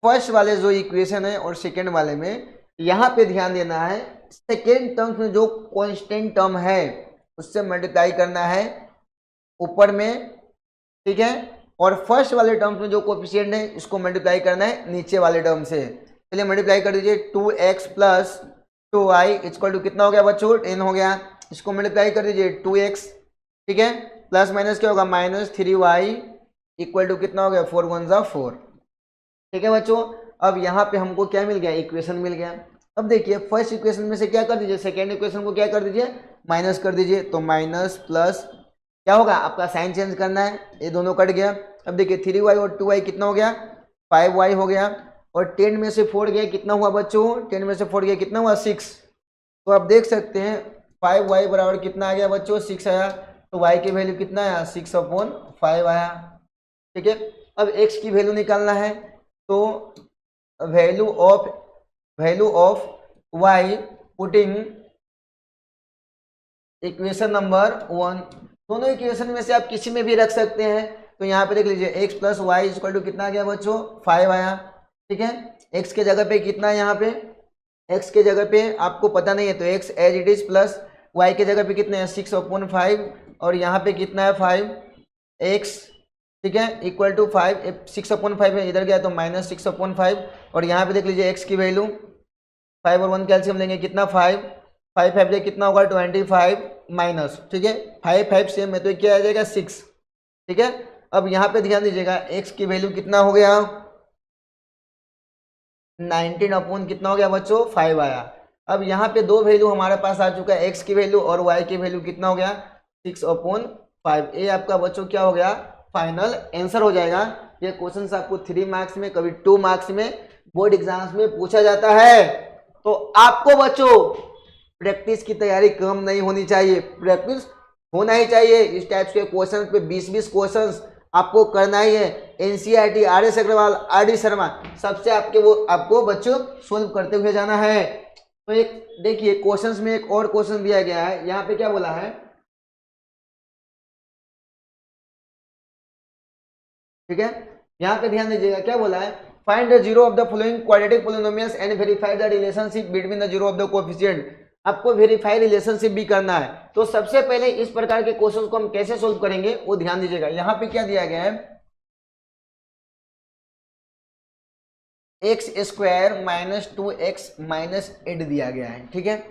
फर्स्ट वाले जो इक्वेशन है और सेकेंड वाले में यहाँ पे ध्यान देना है, सेकेंड टर्म में जो कांस्टेंट टर्म है उससे मल्टीप्लाई करना है ऊपर में, ठीक है, और फर्स्ट वाले टर्म में जो कोफिशिएंट है इसको मल्टीप्लाई करना है नीचे वाले टर्म से। चलिए मल्टीप्लाई कर दीजिए 2x plus 2y equal to कितना हो गया बच्चों 10 हो गया, इसको मल्टीप्लाई कर दीजिए 2x, ठीक है, प्लस माइनस क्या होगा माइनस 3y इक्वल टू कितना हो गया 4 1 जा 4, ठीक है बच्चों। अब यहाँ पे हमको क्या मिल गया इक्वेशन मिल गया। अब देखिए फर्स्ट इक्वेशन में से क्या कर दीजिए सेकेंड इक्वेशन को क्या कर दीजिए माइनस कर दीजिए, तो माइनस प्लस क्या होगा, आपका साइन चेंज करना है, ये दोनों कट गया। अब देखिए 3y और 2y कितना हो गया, 5y हो गया, और 10 में से 4 गया कितना हुआ बच्चों, 10 में से 4 गया कितना हुआ 6। तो आप देख सकते हैं 5y बराबर कितना आ गया बच्चों, 6 आया। तो y की वैल्यू कितना आया, 6/5 आया। ठीक है, अब x की वैल्यू निकालना है, तो value of y putting equation number 1, दोनों इक्वेशन में से आप किसी में भी रख सकते हैं। तो यहाँ पे देख लीजिए x plus Y equal to कितना गया बच्चों, 5 आया। ठीक है, x के जगह पे कितना है, यहाँ पे x के जगह पे आपको पता नहीं है तो x as it is, plus y के जगह पे कितने हैं 6/5, और यहाँ पे कितना है 5x। ठीक है, इक्वल टू 6/5 है, इधर गया तो माइनस 6/5, और यहाँ पे देख लीजिए x की वैल्यू 5 और 1 कैल्सियम लेंगे कितना 5 5 से कितना होगा 25 माइनस। ठीक है, 5 सेम है तो क्या आ जाएगा 6। ठीक है, अब यहाँ पे ध्यान दीजिएगा x की वैल्यू कितना हो गया 19 कितना हो गया बच्चों 5 आया। अब यहाँ पे दो वैल्यू हमारे पास आ चुका है, x की वैल्यू और y की वैल्यू कितना हो गया 6/5। ये आपका बच्चों क्या हो गया फाइनल आंसर हो जाएगा। ये क्वेश्चन आपको 3 मार्क्स में, कभी 2 मार्क्स में, बोर्ड एग्जाम्स में पूछा जाता है। तो आपको बच्चों प्रैक्टिस की तैयारी कम नहीं होनी चाहिए, प्रैक्टिस होना ही चाहिए। इस टाइप के क्वेश्चन पे 20-20 क्वेश्चन आपको करना ही है। NCERT, R S. Agarwal, R D. Sharma, सबसे आपको बच्चों सोल्व करते हुए जाना है। तो एक देखिए क्वेश्चंस में एक और क्वेश्चन दिया गया है, यहाँ पे क्या बोला है, ठीक है, यहाँ पे ध्यान दीजिएगा क्या बोला है, find the zero of the following quadratic polynomials and verify the relationship between the zero of the coefficient. आपको वेरीफाई रिलेशनशिप भी करना है। तो सबसे पहले इस प्रकार के क्वेश्चन को हम कैसे सोल्व करेंगे वो ध्यान दीजिएगा। यहाँ पे क्या दिया गया है, x² माइनस 2x माइनस 8 दिया गया है। ठीक है,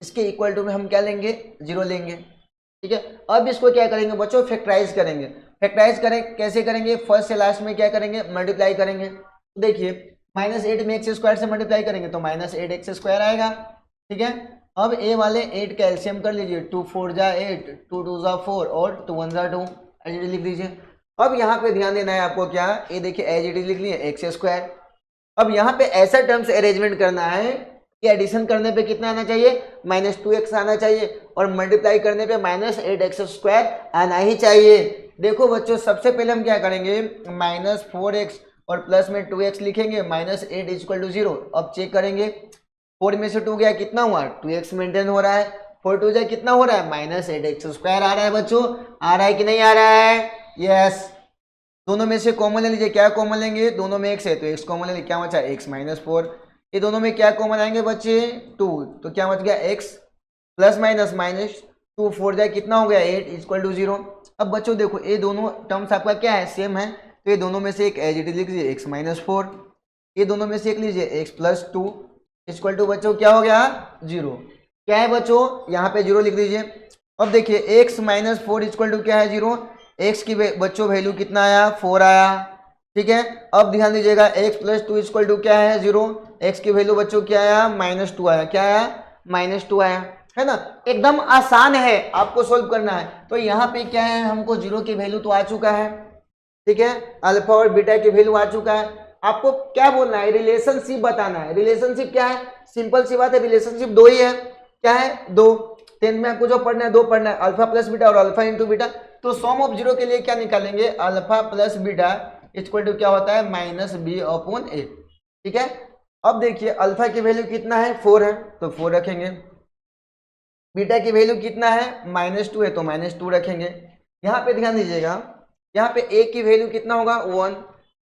इसके इक्वल टू में हम क्या लेंगे, 0 लेंगे। ठीक है, अब इसको क्या करेंगे बच्चों, फैक्टराइज करेंगे। फैक्टराइज करें कैसे करेंगे, फर्स्ट से लास्ट में क्या करेंगे, मल्टीप्लाई करेंगे। तो देखिए -8 में x² से मल्टीप्लाई करेंगे तो -8x² आएगा। ठीक है, अब a वाले 8 का एलसीएम कर लीजिए, 2 4 जा 8, 2 2 जा 4 और 2 1 जा 2, एज इट इज लिख दीजिए। अब यहाँ पे ध्यान देना है आपको, क्या ये देखिए एज इट इज लिख लिए x²। अब यहाँ पे ऐसा टर्म्स अरेंजमेंट करना है कि एडिशन करने पे कितना आना चाहिए, -2x आना चाहिए, और मल्टीप्लाई करने पे -8x² आना ही चाहिए। देखो बच्चों सबसे पहले हम क्या करेंगे, -4x और प्लस में 2x लिखेंगे, -8 = 0। अब चेक करेंगे 4 में से 2 गया कितना हुआ, 2x मेंटेन हो रहा है, 4 2 जा कितना हो रहा है, -8x² आ रहा है बच्चों, आ रहा है कि नहीं आ रहा है, यस। दोनों में से कॉमन ले लीजिए, क्या कॉमन लेंगे, दोनों में x है तो x कॉमन ले लीजिए, क्या बचा x -4। ये दोनों में क्या कॉमन आएंगे बच्चे 2, तो क्या बच गया x प्लस माइनस 2 4 जाए कितना हो गया 8 = 0। अब बच्चों देखो ये दोनों टर्म्स आपका क्या है, सेम है, तो ये दोनों में से एक एज इट इज लिख लीजिए x -4, ये दोनों में से एक लीजिए x + 2 इक्वल टू बच्चों क्या हो गया 0। क्या है बच्चों, यहाँ पे 0 लिख दीजिए। अब देखिए x -4 इक्वल टू क्या है 0, x की बच्चों वैल्यू कितना आया 4 आया। ठीक है, अब ध्यान दीजिएगा x + 2 इक्वल टू क्या है 0, x की वैल्यू बच्चों क्या आया -2 आया, क्या आया -2 आया, है ना। एकदम आसान है, आपको सोल्व करना है। तो यहाँ पे क्या है, हमको 0 की वैल्यू तो आ चुका है, ठीक है, अल्फा और बीटा की वैल्यू आ चुका है। आपको क्या बोलना है, रिलेशनशिप बताना है। रिलेशनशिप क्या है, सिंपल सी बात है, रिलेशनशिप 2 ही है, क्या है 2। 10 में आपको जो पढ़ना है 2 पढ़ना है, अल्फा प्लस बीटा और अल्फा इंटू बीटा। तो सम ऑफ 0 के लिए क्या निकालेंगे, alpha plus beta equal to क्या होता है -b/a। ठीक है, अब देखिए अल्फा की वैल्यू कितना है 4 है तो 4 रखेंगे, बीटा की वैल्यू कितना है -2 है तो -2 रखेंगे। यहाँ पे ध्यान दीजिएगा, यहाँ पे a की वैल्यू कितना होगा 1,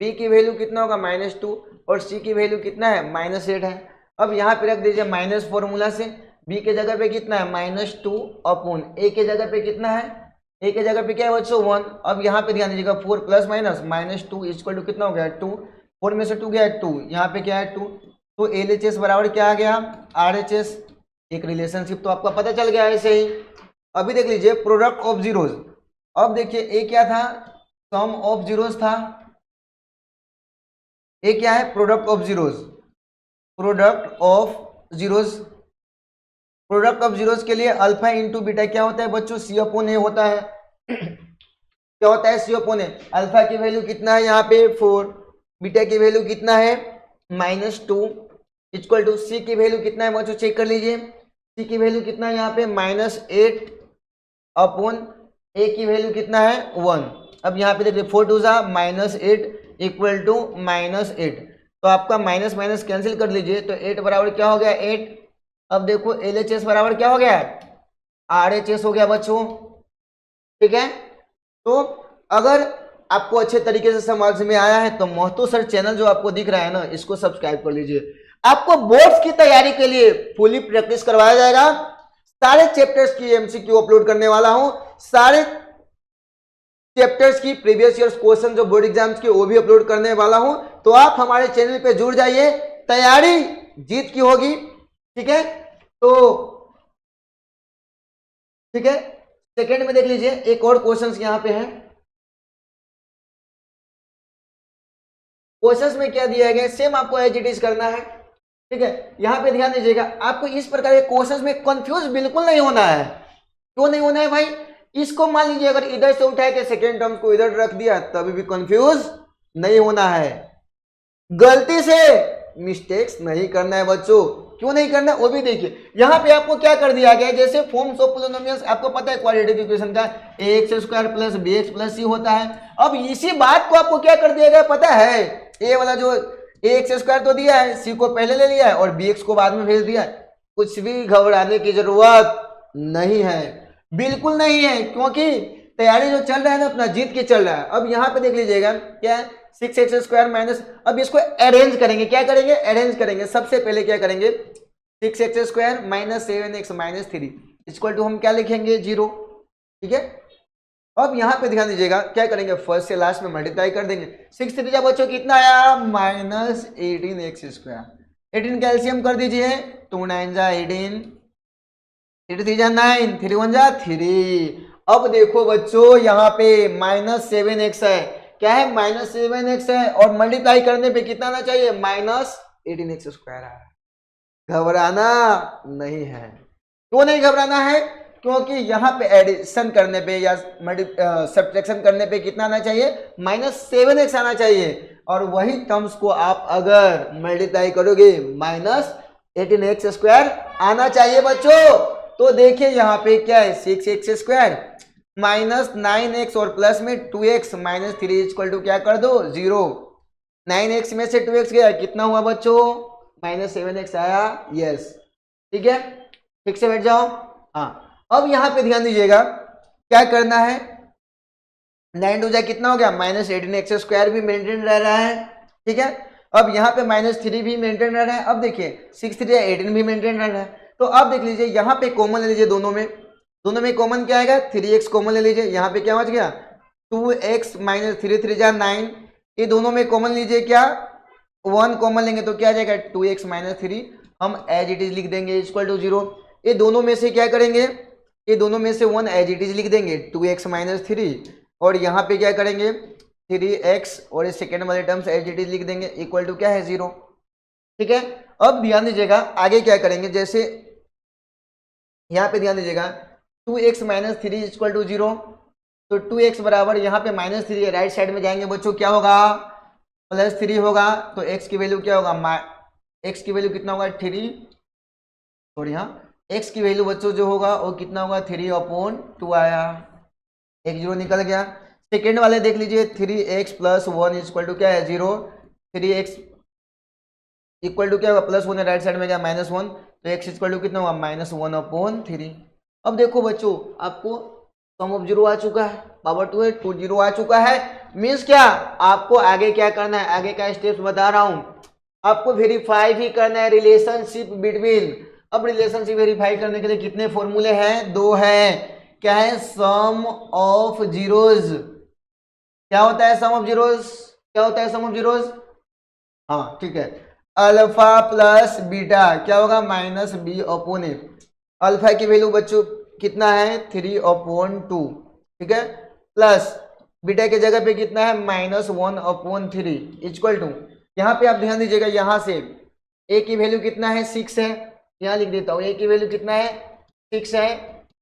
b की वैल्यू कितना होगा -2 और c की वैल्यू कितना है -8 है। अब यहाँ पे रख दीजिए माइनस फॉर्मूला से, b के जगह पे कितना है -2/a के जगह पे कितना है, a के जगह पे क्या है बच्चों 1। अब यहाँ पे ध्यान दीजिएगा 4 + -2 इक्वल टू कितना हो गया 2, 4 में से 2 गया है 2, यहाँ पे क्या है 2, तो LHS बराबर क्या आ गया RHS। एक रिलेशनशिप तो आपका पता चल गया ऐसे ही। अभी देख लीजिए प्रोडक्ट ऑफ जीरोज। अब देखिए ए क्या था, सम ऑफ जीरोज था, ए क्या है product of zeros, product of zeros, product of zeros के लिए अल्फा इंटू बीटा क्या होता है बच्चों, सी अपॉन ए होता है। क्या होता है, सी अपॉन ए। अल्फा की वैल्यू कितना है यहाँ पे 4, बीटा की वैल्यू कितना है -2, इक्वल टू सी की वैल्यू कितना है बच्चों, चेक कर लीजिए। सी की वैल्यू कितना है यहाँ पे -8 अपॉन ए की वैल्यू कितना है 1। अब यहाँ पे देखिए 4 2 जा -8 इक्वल टू -8, तो आपका माइनस माइनस कैंसिल कर लीजिए, तो 8 बराबर क्या हो गया 8। अब देखो LHS बराबर क्या हो गया RHS हो गया बच्चों, ठीक है। तो अगर आपको अच्छे तरीके से समझ में आया है तो महतो सर चैनल जो आपको दिख रहा है ना, इसको सब्सक्राइब कर लीजिए। आपको बोर्ड्स की तैयारी के लिए फुली प्रैक्टिस करवाया जाएगा। सारे चैप्टर्स की MCQ अपलोड करने वाला हूं, सारे चैप्टर्स की प्रीवियस ईयर्स क्वेश्चन जो बोर्ड एग्जाम्स के वो भी अपलोड करने वाला हूं। तो आप हमारे चैनल पे जुड़ जाइए, तैयारी जीत की होगी, ठीक है। तो ठीक है, सेकेंड में देख लीजिए एक और क्वेश्चन यहां पे है। क्वेश्चन में क्या दिया गया, सेम आपको एज इट इज करना है, ठीक है। यहां पे ध्यान दीजिएगा, आपको इस प्रकार के क्वेश्चन में कंफ्यूज बिल्कुल नहीं होना है। क्यों नहीं होना है भाई, इसको मान लीजिए अगर इधर से उठाए के सेकेंड टर्म को इधर रख दिया तभी भी कंफ्यूज नहीं होना है। गलती से मिस्टेक्स नहीं करना है बच्चों। क्यों नहीं करना है वो भी देखिए। यहां पे आपको क्या कर दिया गया है, जैसे फॉर्म्स ऑफ पॉलिनोमियल्स आपको पता है क्वाड्रेटिक इक्वेशन का ax² plus bx plus c होता है। अब इसी बात को आपको क्या कर दिया गया पता है, ए वाला जो ax² तो दिया है, c को पहले ले लिया है और bx को बाद में भेज दिया है। कुछ भी घबराने की जरूरत नहीं है, बिल्कुल नहीं है, क्योंकि तैयारी जो चल रहा है ना अपना जीत के चल रहा है। अब यहाँ पे देख लीजिएगा क्या है 6x² माइनस, अब इसको अरेंज करेंगे, क्या करेंगे अरेंज करेंगे। सबसे पहले क्या करेंगे 6x² minus 7x minus 3 equal to हम क्या लिखेंगे 0, ठीक है। अब यहाँ पे ध्यान दीजिएगा क्या करेंगे, फर्स्ट से लास्ट में मल्टीप्लाई कर देंगे। 6 3 बच्चों कितना आया -18x²। 18 का एलसीएम कर दीजिए, 2 9 जा 18, 3 3 जा 9, 3 1 जा 3। अब देखो बच्चों यहाँ पे -7x है, क्या है -7x है, और मल्टीप्लाई करने पे कितना आना चाहिए -18x²। घबराना नहीं है। क्यों नहीं घबराना है, क्योंकि यहाँ पे एडिशन करने पे या सब्ट्रैक्शन करने पे कितना आना चाहिए -7x आना चाहिए, और वही टर्म्स को आप अगर मल्टीप्लाई करोगे -18x² आना चाहिए बच्चों। तो देखिए यहाँ पे क्या है 6x² माइनस 9x और प्लस में 2x माइनस 3 इक्वल टू क्या कर दो 0। 9x में से 2x गया, कितना हुआ बच्चों -7x आया, यस, ठीक है, ठीक से बैठ जाओ। हाँ, अब यहाँ पे ध्यान दीजिएगा क्या करना है, 9 2 जा कितना हो गया -18x² भी मेंटेन रह रहा है, ठीक है। अब यहाँ पे -3 भी मेंटेन रह रहा है। अब देखिए 6 3 18 भी मेंटेन रह रहा है। तो अब देख लीजिए यहाँ पे कॉमन ले लीजिए, दोनों में कॉमन क्या आएगा 3x कॉमन ले लीजिए। यहाँ पे क्या बच गया 2x माइनस 3 3 जा 9, ये दोनों में कॉमन लीजिए, क्या 1 कॉमन लेंगे तो क्या आ जाएगा 2x माइनस 3, हम एज इट इज लिख देंगे इक्वल टू 0। ये दोनों में से क्या करेंगे, ये दोनों में से 1 एज इट इज लिख देंगे 2x माइनस 3, और यहाँ पे क्या करेंगे 3x और इस सेकेंड वाले टर्म्स एज इट इज लिख देंगे इक्वल टू क्या है 0, ठीक है। अब ध्यान दीजिएगा आगे क्या करेंगे, जैसे यहाँ पे ध्यान दीजिएगा 2x माइनस 3 इक्वल टू 0, तो 2x बराबर यहाँ पे -3 राइट साइड में जाएंगे बच्चों, क्या होगा +3 होगा। तो x की वैल्यू क्या होगा, x की वैल्यू कितना होगा 3, और यहाँ x की वैल्यू बच्चों जो होगा वो कितना होगा 3/2 आया, एक 0 निकल गया। सेकेंड वाले देख लीजिए 3x प्लस 1 इक्वल टू क्या है 0, 3x इक्वल टू क्या होगा +1 राइट साइड में गया -1, तो x इक्वल टू कितना होगा -1/3। अब देखो बच्चों आपको सम ऑफ 0 आ चुका है, पावर 2 है 2 0 आ चुका है। मीन्स क्या आपको आगे क्या करना है, आगे का स्टेप्स बता रहा हूं, आपको वेरीफाई भी करना है रिलेशनशिप बिटवीन। अब रिलेशनशिप वेरीफाई करने के लिए कितने फॉर्मूले हैं, 2 हैं, क्या है सम ऑफ जीरोज। क्या होता है सम ऑफ जीरोज, क्या होता है सम ऑफ जीरोज, हाँ ठीक है, अल्फा प्लस बीटा क्या होगा -b/a। अल्फा की वैल्यू बच्चों कितना है 3/2, ठीक है, प्लस बीटा के जगह पे कितना है -1/3 इक्वल टू, यहाँ पे आप ध्यान दीजिएगा यहाँ से a की वैल्यू कितना है 6 है, यहाँ लिख देता हूँ, ए की वैल्यू कितना है 6 है,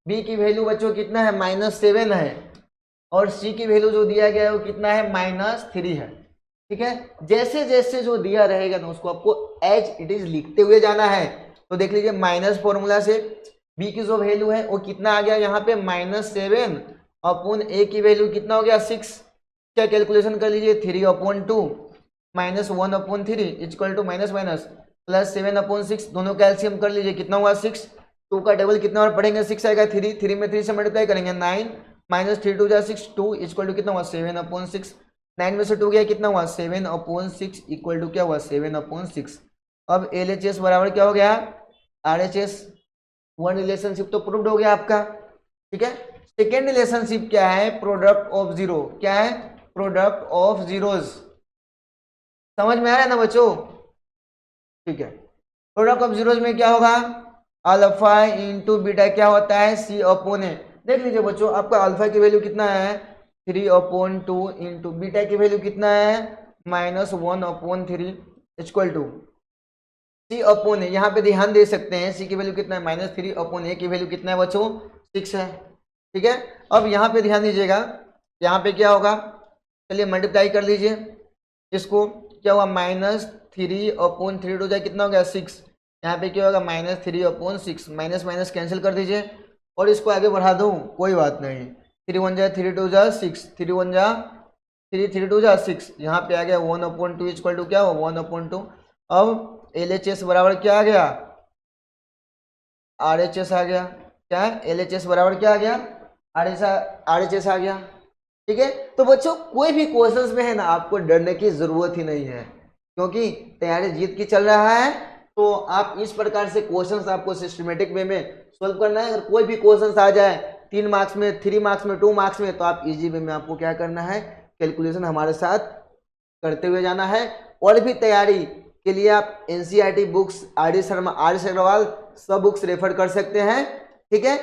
बी की वैल्यू बच्चों कितना है -7 है, और सी की वैल्यू जो दिया गया है वो कितना है -3 है। ठीक है, जैसे जैसे जो दिया रहेगा ना उसको आपको एज इट इज लिखते हुए जाना है। तो देख लीजिए माइनस फॉर्मूला से बी की जो वैल्यू है वो कितना आ गया यहाँ पे -7 अपॉन ए की वैल्यू कितना हो गया 6। क्या कैलकुलेशन कर लीजिए 3/2 -1/3 इक्वल टू माइनस माइनस प्लस 7/6, दोनों का एलसीएम कर लीजिए कितना हुआ 6। 2 का डबल कितना और पढ़ेंगे 6 आएगा 3, 3 में 3 से मल्टीप्लाई करेंगे 9 -3 2 6 2 इक्वल टू कितना हुआ 7/6। 9 में से 2 गया कितना हुआ 7/6 इक्वल टू क्या हुआ 7/6। अब LHS बराबर क्या हो गया RHS। वन रिलेशनशिप तो प्रूव्ड हो गया आपका। ठीक है, सेकेंड रिलेशनशिप क्या है प्रोडक्ट ऑफ जीरो। क्या है प्रोडक्ट ऑफ जीरोज। समझ में आ रहा है ना बच्चों। ठीक है, प्रोडक्ट ऑफ जीरोज में क्या होगा अल्फा इंटू बीटा क्या होता है C/A। देख लीजिए बच्चों आपका अल्फा की वैल्यू कितना है 3/2 इंटू बीटा की वैल्यू कितना है -1/3 इक्वल टू C/A। यहाँ पे ध्यान दे सकते हैं C की वैल्यू कितना है -3/A की वैल्यू कितना है बच्चों 6 है। ठीक है, अब यहाँ पे ध्यान दीजिएगा, यहाँ पे क्या होगा चलिए मल्टीप्लाई कर लीजिए इसको, क्या हुआ -3/3 टू जाए कितना हो गया 6। यहाँ पे क्या होगा -3/6, माइनस माइनस कैंसिल कर दीजिए और इसको आगे बढ़ा दूँ कोई बात नहीं, 3 1 जा 3 2 जा 6, 3 1 जा 3 3 2 जा 6, यहाँ पे आ गया 1/2 इक्वल टू क्या हो 1/2। अब LHS बराबर क्या आ गया RHS आ गया। क्या है LHS बराबर क्या आ गया RHS आ गया। ठीक है, तो बच्चों कोई भी क्वेश्चंस में है ना आपको डरने की जरूरत ही नहीं है, क्योंकि तैयारी जीत की चल रहा है। तो आप इस प्रकार से क्वेश्चंस आपको सिस्टमेटिक वे में सोल्व करना है। अगर कोई भी क्वेश्चंस आ जाए 3 मार्क्स में 3 मार्क्स में 2 मार्क्स में, तो आप इजी वे में आपको क्या करना है कैलकुलेशन हमारे साथ करते हुए जाना है। और भी तैयारी के लिए आप NCERT books RD Sharma RS Agarwal सब बुक्स रेफर कर सकते हैं। ठीक है,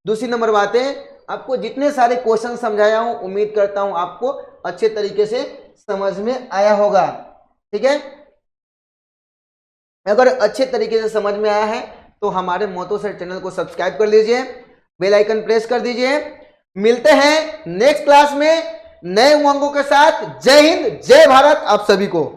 दूसरी नंबर बातें आपको जितने सारे क्वेश्चन समझाया हूं उम्मीद करता हूं आपको अच्छे तरीके से समझ में आया होगा। ठीक है, अगर अच्छे तरीके से समझ में आया है तो हमारे मोटो सर चैनल को सब्सक्राइब कर लीजिए, बेल आइकन प्रेस कर दीजिए। मिलते हैं नेक्स्ट क्लास में नए उमंगों के साथ। जय हिंद जय भारत आप सभी को।